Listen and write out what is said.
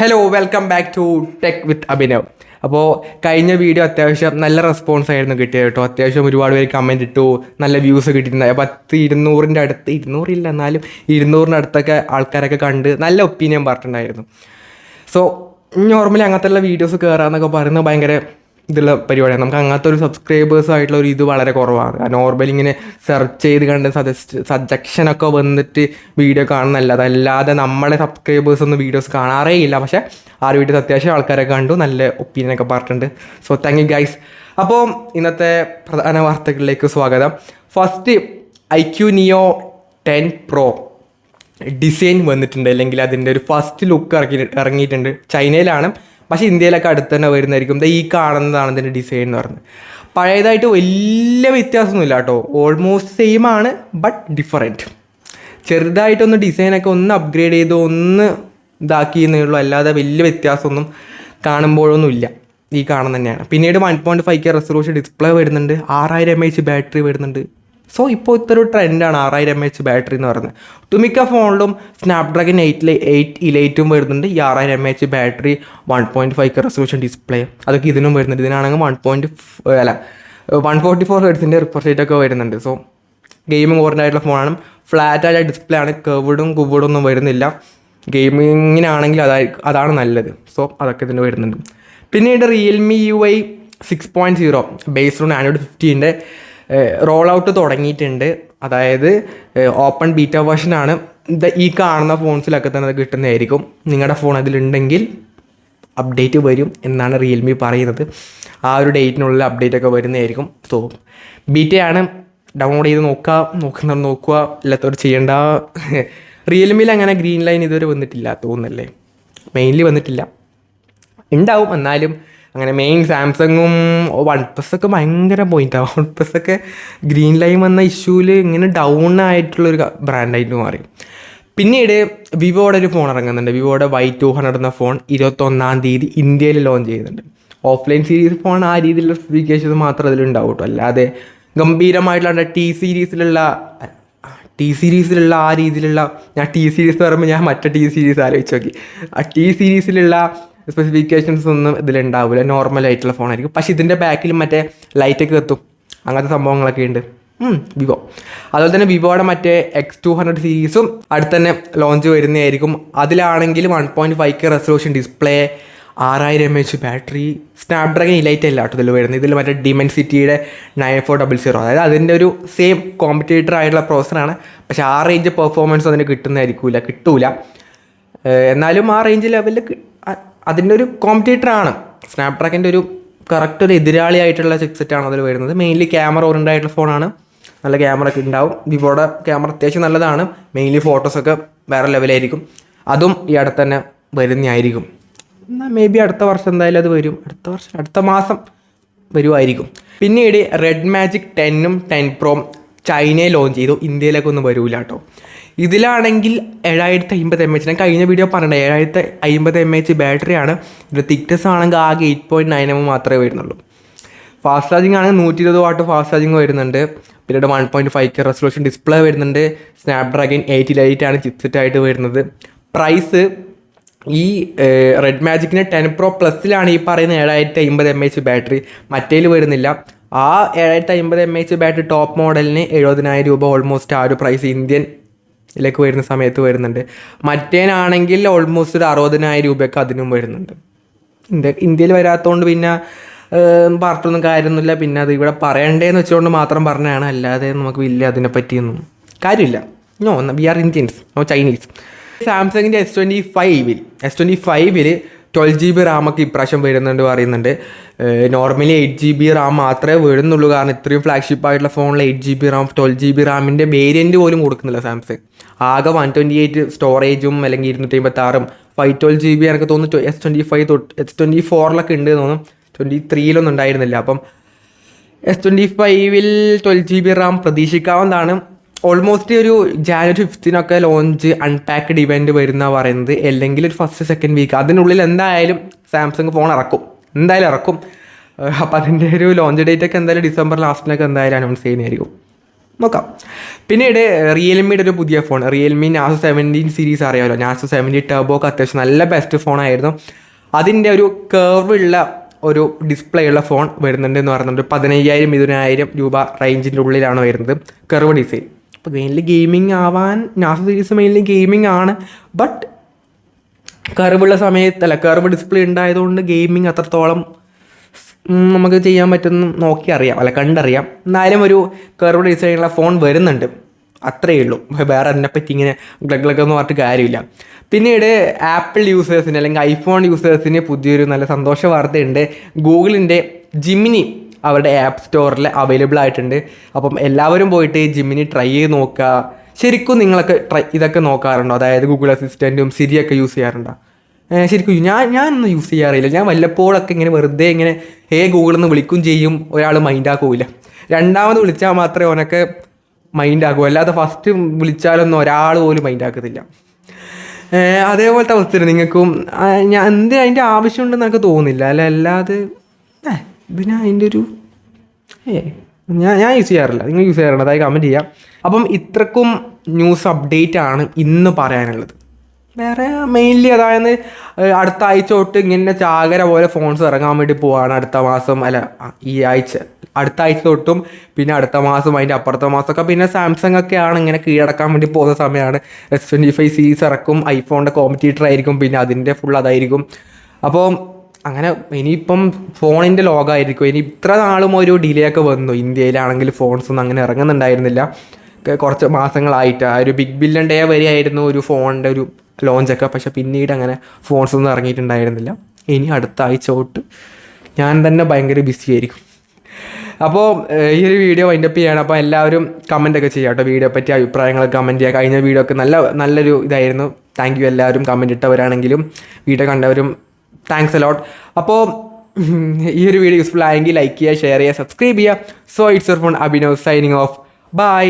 Hello welcome back to tech with Abhinav. അപ്പോൾ കഴിഞ്ഞ video അത്യാവശ്യം നല്ല റെസ്പോൺസ് ആയിരുന്നു കിട്ടിയത് കേട്ടോ. അത്യാവശ്യം ഒരുപാട് പേര് കമൻറ്റ് ഇട്ടു, നല്ല വ്യൂസ് കിട്ടിയിട്ടുണ്ട്. 200 അടുത്ത്, 200 എന്നാലും 200 അടുത്തൊക്കെ ആൾക്കാരൊക്കെ കണ്ട് നല്ല ഒപ്പീനിയൻ പറഞ്ഞിട്ടുണ്ടായിരുന്നു. സോ നോർമലി അങ്ങനത്തെ വീഡിയോസ് കയറാമെന്നൊക്കെ പറയുന്നത് ഭയങ്കര ഇതുള്ള പരിപാടിയാണ്. നമുക്ക് അങ്ങനത്തെ ഒരു സബ്സ്ക്രൈബേഴ്സ് ആയിട്ടുള്ള ഒരു ഇത് വളരെ കുറവാണ്. നോർമലി ഇങ്ങനെ സെർച്ച് ചെയ്ത് കണ്ട് സജക്ഷനൊക്കെ വന്നിട്ട് വീഡിയോ കാണുന്നല്ല. അതല്ലാതെ നമ്മളെ സബ്സ്ക്രൈബേഴ്സ് ഒന്നും വീഡിയോസ് കാണാറേ ഇല്ല. പക്ഷേ ആ വീഡിയോസ് അത്യാവശ്യം ആൾക്കാരൊക്കെ കണ്ടു, നല്ല ഒപ്പീനിയനൊക്കെ പറഞ്ഞിട്ടുണ്ട്. So thank you guys. അപ്പോൾ ഇന്നത്തെ പ്രധാന വാർത്തകളിലേക്ക് സ്വാഗതം. First, IQ Neo 10 Pro design വന്നിട്ടുണ്ട്, അല്ലെങ്കിൽ അതിൻ്റെ ഒരു ഫസ്റ്റ് ലുക്ക് ഇറങ്ങിയിട്ടുണ്ട്. ചൈനയിലാണ്, പക്ഷേ ഇന്ത്യയിലൊക്കെ അടുത്ത് തന്നെ വരുന്നതായിരിക്കും. ഈ കാണുന്നതാണ് ഇതിൻ്റെ ഡിസൈൻ എന്ന് പറയുന്നത്. പഴയതായിട്ട് വലിയ വ്യത്യാസമൊന്നുമില്ല കേട്ടോ, ഓൾമോസ്റ്റ് സെയിം ആണ്, ബട്ട് ഡിഫറെൻറ്റ്. ചെറുതായിട്ടൊന്ന് ഡിസൈനൊക്കെ ഒന്ന് അപ്ഗ്രേഡ് ചെയ്ത് ഒന്ന് ഇതാക്കിയെന്നേ ഉള്ളൂ, അല്ലാതെ വലിയ വ്യത്യാസമൊന്നും കാണുമ്പോഴൊന്നും ഇല്ല. ഈ കാണുന്ന തന്നെയാണ്. പിന്നീട് 1.5K റെസൊല്യൂഷൻ ഡിസ്പ്ലേ വരുന്നുണ്ട്, 6000 mAh ബാറ്ററി വരുന്നുണ്ട്. സോ ഇപ്പോൾ ഇത്രയൊരു ട്രെൻഡാണ് 6000 mAh ബാറ്ററി എന്ന് പറയുന്നത്. ഒട്ടുമിക്ക ഫോണിലും സ്നാപ്ഡ്രാഗൺ 8 വരുന്നുണ്ട്. ഈ 6000 mAh battery, 1.5K resolution display, അതൊക്കെ ഇതിനും വരുന്നുണ്ട്. ഇതിനാണെങ്കിൽ 144 ഹെർട്സിൻ്റെ റിഫ്രഷ് റേറ്റ് ഒക്കെ വരുന്നുണ്ട്. സോ ഗെയിമിംഗ് ഓറിയൻറ്റഡ് ആയിട്ടുള്ള ഫോണാണ്. ഫ്ലാറ്റ് ആയ ഡിസ്പ്ലേ ആണ്, കർവ്ഡും ഒന്നും വരുന്നില്ല. ഗെയിമിങ്ങിനാണെങ്കിൽ അതാണ് നല്ലത്. സോ അതൊക്കെ ഇതിന് വരുന്നുണ്ട്. പിന്നീട് Realme UI 6.0 based on Android 15 role out തുടങ്ങിയിട്ടുണ്ട്. അതായത് ഓപ്പൺ ബീറ്റ വേർഷനാണ്. ഈ കാണുന്ന ഫോൺസിലൊക്കെ തന്നെ അത് കിട്ടുന്നതായിരിക്കും. നിങ്ങളുടെ ഫോൺ അതിലുണ്ടെങ്കിൽ അപ്ഡേറ്റ് വരും എന്നാണ് റിയൽമി പറയുന്നത്. ആ ഒരു ഡേറ്റിനുള്ള അപ്ഡേറ്റ് ഒക്കെ വരുന്നതായിരിക്കും. സോ ബീറ്റയാണ്, ഡൗൺലോഡ് ചെയ്ത് നോക്കുക, എല്ലാത്തവർ ചെയ്യേണ്ട. റിയൽമിയിൽ അങ്ങനെ ഗ്രീൻ ലൈൻ ഇതുവരെ വന്നിട്ടില്ല തോന്നുന്നല്ലേ, മെയിൻലി വന്നിട്ടില്ല. ഉണ്ടാവും, എന്നാലും അങ്ങനെ മെയിൻ സാംസങ്ങും OnePlus ഒക്കെ ഭയങ്കര പോയിന്റാണ്. OnePlus ഒക്കെ ഗ്രീൻ ലൈൻ വന്ന ഇഷ്യൂവിൽ ഇങ്ങനെ ഡൗൺ ആയിട്ടുള്ളൊരു ബ്രാൻഡായിട്ട് മാറി. പിന്നീട് വിവോയുടെ ഒരു ഫോൺ ഇറങ്ങുന്നുണ്ട്. വിവോയുടെ Y200 എന്ന ഫോൺ 21-ാം തീയതി ഇന്ത്യയിൽ ലോഞ്ച് ചെയ്യുന്നുണ്ട്. ഓഫ്ലൈൻ സീരീസ് ഫോൺ ആ രീതിയിലുള്ള സ്പെസിഫിക്കേഷൻസ് മാത്രം അതിലുണ്ടാവും കേട്ടോ, അല്ലാതെ ഗംഭീരമായിട്ടുള്ള ടി സീരീസിലുള്ള ആ രീതിയിലുള്ള, ഞാൻ ടി സീരീസ് പറയുമ്പോൾ ഞാൻ മറ്റേ ടി സീരീസ് ആലോചിച്ച് നോക്കി. ആ ടി സീരീസിലുള്ള സ്പെസിഫിക്കേഷൻസ് ഒന്നും ഇതിലുണ്ടാവില്ല. നോർമലായിട്ടുള്ള ഫോണായിരിക്കും. പക്ഷേ ഇതിൻ്റെ ബാക്കിൽ മറ്റേ ലൈറ്റൊക്കെ എത്തും, അങ്ങനത്തെ സംഭവങ്ങളൊക്കെ ഉണ്ട് വിവോ. അതുപോലെ തന്നെ വിവോയുടെ മറ്റേ X200 സീരീസും അടുത്ത് തന്നെ ലോഞ്ച് വരുന്നതായിരിക്കും. അതിലാണെങ്കിൽ 1.5K resolution display, 6000 mAh battery, Snapdragon 8 അല്ല കേട്ടോ ഇതിൽ വരുന്നത്. ഇതിൽ മറ്റേ ഡിമെൻസിറ്റിയുടെ 9400, അതായത് അതിൻ്റെ ഒരു സെയിം കോമ്പറ്റേറ്റർ ആയിട്ടുള്ള പ്രോസസ്സറാണ്. പക്ഷേ ആ റേഞ്ച് പെർഫോമൻസ് അതിന് കിട്ടൂല. എന്നാലും ആ റേഞ്ച് ലെവലിൽ അതിൻ്റെ ഒരു കോമ്പറ്റേറ്ററാണ്. സ്നാപ്ഡ്രാഗൻ്റെ ഒരു കറക്റ്റ് ഒരു എതിരാളിയായിട്ടുള്ള ചിപ്സെറ്റാണ് അതിൽ വരുന്നത്. മെയിൻലി ക്യാമറ ഓറിയൻറ്റഡ് ആയിട്ടുള്ള ഫോണാണ്, നല്ല ക്യാമറ ഒക്കെ ഉണ്ടാവും. വിവോയുടെ ക്യാമറ അത്യാവശ്യം നല്ലതാണ്. മെയിൻലി ഫോട്ടോസൊക്കെ വേറെ ലെവലായിരിക്കും. അതും ഈ അടുത്ത് തന്നെ വരുന്നതായിരിക്കും. എന്നാൽ മേ ബി അടുത്ത വർഷം എന്തായാലും അത് വരും. അടുത്ത മാസം വരുമായിരിക്കും. പിന്നീട് റെഡ് മാജിക് 10ഉം 10 Pro ചൈനയിൽ ലോഞ്ച് ചെയ്തു. ഇന്ത്യയിലേക്ക് ഒന്നും വരില്ല കേട്ടോ. ഇതിലാണെങ്കിൽ 7050 mAh, ഞാൻ കഴിഞ്ഞ വീഡിയോ പറഞ്ഞത് 7050 mAh ബാറ്ററിയാണ്. ഇതിൻ്റെ തിക്നെസ് ആണെങ്കിൽ ആകെ 8.9 mm മാത്രമേ വരുന്നുള്ളൂ. ഫാസ്റ്റ് ചാർജിങ് ആണെങ്കിൽ 120 വാട്ട് ഫാസ്റ്റ് ചാർജിങ് വരുന്നുണ്ട്. പിന്നീട് 1.5K റെസൊല്യൂഷൻ ഡിസ്പ്ലേ വരുന്നുണ്ട്. സ്നാപ്ഡ്രാഗൺ 888 ചിപ്സെറ്റ് ആയിട്ട് വരുന്നത്. പ്രൈസ് ഈ റെഡ് മാജിക്കിന് 10 Pro പ്ലസിലാണ് ഈ പറയുന്ന 7050 mAh ബാറ്ററി, മറ്റേൽ വരുന്നില്ല. ആ 7050 mAh ബാറ്ററി ടോപ്പ് മോഡലിന് 70,000 രൂപ, ഓൾമോസ്റ്റ് ആ ഒരു പ്രൈസ് ഇന്ത്യയിലേക്ക് വരുന്ന സമയത്ത് വരുന്നുണ്ട്. മറ്റേനാണെങ്കിൽ ഓൾമോസ്റ്റ് ഒരു 60,000 രൂപയൊക്കെ അതിനും വരുന്നുണ്ട്. ഇന്ത്യയിൽ വരാത്തതുകൊണ്ട് പിന്നെ പറഞ്ഞൊന്നും കാര്യമൊന്നുമില്ല. പിന്നെ അത് ഇവിടെ പറയണ്ടേന്ന് വെച്ചുകൊണ്ട് മാത്രം പറഞ്ഞതാണ്, അല്ലാതെ നമുക്ക് വലിയ അതിനെപ്പറ്റിയൊന്നും കാര്യമില്ല. We are Indians, Chinese. സാംസങ്ങിൻ്റെ S25 12GB റാമൊക്കെ ഇപ്രാവശ്യം വരുന്നുണ്ട് പറയുന്നുണ്ട്. നോർമലി 8GB റാം മാത്രമേ വരുന്നുള്ളൂ, കാരണം ഇത്രയും ഫ്ലാഗ്ഷിപ്പ് ആയിട്ടുള്ള ഫോണിൽ 8GB റാം 12GB റാമിൻ്റെ വേരിയൻറ്റ് പോലും കൊടുക്കുന്നില്ല സാംസങ്. ആകെ 128 സ്റ്റോറേജും അല്ലെങ്കിൽ 256 512GB എനിക്ക് തോന്നുന്നു. S25 S24 ഉണ്ട് തോന്നും, 23 ഉണ്ടായിരുന്നില്ല. അപ്പം S25 12GB റാം പ്രതീക്ഷിക്കാവുന്നതാണ്. ഓൾമോസ്റ്റ് ഒരു January 5 ലോഞ്ച് അൺപാക്ഡ് ഇവൻറ്റ് വരുന്ന പറയുന്നത്, അല്ലെങ്കിൽ ഒരു ഫസ്റ്റ് സെക്കൻഡ് വീക്ക് അതിനുള്ളിൽ എന്തായാലും സാംസങ് ഫോൺ ഇറക്കും. അപ്പം അതിൻ്റെ ഒരു ലോഞ്ച് ഡേറ്റ് ഒക്കെ എന്തായാലും ഡിസംബർ ലാസ്റ്റിനൊക്കെ എന്തായാലും അനൗൺസ് ചെയ്യുന്നതായിരിക്കും. നോക്കാം. പിന്നീട് റിയൽമിയുടെ ഒരു പുതിയ ഫോൺ, റിയൽമി നാസോ 17 സീരീസ് അറിയാമല്ലോ. നാസോ 70 ടർബോ ഒക്കെ അത്യാവശ്യം നല്ല ബെസ്റ്റ് ഫോണായിരുന്നു. അതിൻ്റെ ഒരു കർവ് ഉള്ള ഒരു ഡിസ്പ്ലേ ഉള്ള ഫോൺ വരുന്നുണ്ട് എന്ന് പറയുന്നുണ്ട്. 15,000-20,000 രൂപ റേഞ്ചിൻ്റെ ഉള്ളിലാണ് വരുന്നത്, കർവ് ഡിസൈൻ. അപ്പോൾ മെയിൻലി ഗെയിമിംഗ് ആവാൻ നാസോ സീരീസ് മെയിൻലി ഗെയിമിംഗ് ആണ്. ബട്ട് കർവുള്ള സമയത്തല്ല, കർവ് ഡിസ്പ്ലേ ഉണ്ടായതുകൊണ്ട് ഗെയിമിംഗ് അത്രത്തോളം നമുക്ക് ചെയ്യാൻ പറ്റുമെന്ന് നോക്കി അറിയാം, അല്ല കണ്ടറിയാം. എന്നാലും ഒരു കർവ് ഡിസൈനുള്ള ഫോൺ വരുന്നുണ്ട്, അത്രയേ ഉള്ളൂ. വേറെ അതിനെപ്പറ്റി ഇങ്ങനെ ഗ്ലഗ്ലൊക്കെ പറഞ്ഞിട്ട് കാര്യമില്ല. പിന്നീട് ആപ്പിൾ യൂസേഴ്സിന് അല്ലെങ്കിൽ ഐഫോൺ യൂസേഴ്സിന് പുതിയൊരു നല്ല സന്തോഷ വാർത്തയുണ്ട്. ഗൂഗിളിൻ്റെ ജിമിനി അവരുടെ ആപ്പ് സ്റ്റോറിൽ അവൈലബിൾ ആയിട്ടുണ്ട്. അപ്പം എല്ലാവരും പോയിട്ട് ജിമിനി ട്രൈ ചെയ്ത് നോക്കുക. ശരിക്കും നിങ്ങളൊക്കെ ഇതൊക്കെ നോക്കാറുണ്ടോ? അതായത് ഗൂഗിൾ അസിസ്റ്റൻറ്റും സിരിയൊക്കെ യൂസ് ചെയ്യാറുണ്ടോ? ശരിക്കും ഞാനൊന്നും യൂസ് ചെയ്യാറില്ല. ഞാൻ വല്ലപ്പോഴൊക്കെ ഇങ്ങനെ വെറുതെ ഇങ്ങനെ ഗൂഗിളിൽ നിന്ന് വിളിക്കും ചെയ്യും, ഒരാൾ മൈൻഡ് ആക്കൂല. രണ്ടാമത് വിളിച്ചാൽ മാത്രമേ ഓനൊക്കെ മൈൻഡ് ആക്കൂ, അല്ലാതെ ഫസ്റ്റ് വിളിച്ചാലൊന്നും ഒരാൾ പോലും മൈൻഡ് ആക്കത്തില്ല. അതേപോലത്തെ അവസ്ഥയാണ് നിങ്ങൾക്കും. ഞാൻ അതിൻ്റെ ആവശ്യമുണ്ടെന്ന് എനിക്ക് തോന്നുന്നില്ല. അല്ലാതെ പിന്നെ അതിൻ്റെ ഒരു ഞാൻ യൂസ് ചെയ്യാറില്ല. നിങ്ങൾ യൂസ് ചെയ്യാറുണ്ട്? അതായത് കമൻറ്റ് ചെയ്യാം. അപ്പം ഇത്രക്കും ന്യൂസ് അപ്ഡേറ്റ് ആണ് ഇന്ന് പറയാനുള്ളത്. വേറെ മെയിൻലി അതായത് അടുത്ത ആഴ്ച തൊട്ട് ഇങ്ങനെ ചാകര പോലെ ഫോൺസ് ഇറങ്ങാൻ വേണ്ടി പോവാണ്. അടുത്ത മാസം, അല്ല ഈ ആഴ്ച, അടുത്ത ആഴ്ച തൊട്ടും പിന്നെ അടുത്ത മാസം, അതിൻ്റെ അപ്പുറത്തെ മാസമൊക്കെ പിന്നെ സാംസങ് ഒക്കെയാണ് ഇങ്ങനെ കീഴടക്കാൻ വേണ്ടി പോകുന്ന സമയമാണ്. S25 സീരീസ് ഇറക്കും, ഐഫോണിൻ്റെ കോമ്പറ്റീറ്റർ ആയിരിക്കും, പിന്നെ അതിൻ്റെ ഫുൾ അതായിരിക്കും. അപ്പോൾ അങ്ങനെ ഇനിയിപ്പം ഫോണിൻ്റെ ലോകമായിരിക്കും. ഇനി ഇത്ര നാളും ഒരു ഡിലേ ഒക്കെ വന്നു. ഇന്ത്യയിലാണെങ്കിൽ ഫോൺസ് ഒന്നും അങ്ങനെ ഇറങ്ങുന്നുണ്ടായിരുന്നില്ല. കുറച്ച് മാസങ്ങളായിട്ട് ആ ഒരു ബിഗ് ബില്യൺ ഡേ വരെയായിരുന്നു ഒരു ഫോണിൻ്റെ ഒരു ലോഞ്ചൊക്കെ. പക്ഷെ പിന്നീട് അങ്ങനെ ഫോൺസ് ഒന്നും ഇറങ്ങിയിട്ടുണ്ടായിരുന്നില്ല. ഇനി അടുത്ത ആഴ്ച തൊട്ട് ഞാൻ തന്നെ ഭയങ്കര ബിസി ആയിരിക്കും. അപ്പോൾ ഈ ഒരു വീഡിയോ വൈൻഡപ്പ് ചെയ്യണം. അപ്പോൾ എല്ലാവരും കമൻറ്റൊക്കെ ചെയ്യാം കേട്ടോ, വീഡിയോ പറ്റി അഭിപ്രായങ്ങൾ കമൻറ്റ് ചെയ്യുക. കഴിഞ്ഞ വീഡിയോ ഒക്കെ നല്ലൊരു ഇതായിരുന്നു. താങ്ക് യു എല്ലാവരും, കമൻറ്റ് ഇട്ടവരാണെങ്കിലും വീഡിയോ കണ്ടവരും താങ്ക്സ് അലോട്ട്. അപ്പോൾ ഈ ഒരു വീഡിയോ യൂസ്ഫുൾ ആയെങ്കിൽ ലൈക്ക് ചെയ്യുക, ഷെയർ ചെയ്യുക, സബ്സ്ക്രൈബ് ചെയ്യുക. So it's your friend Abhinav signing off. By.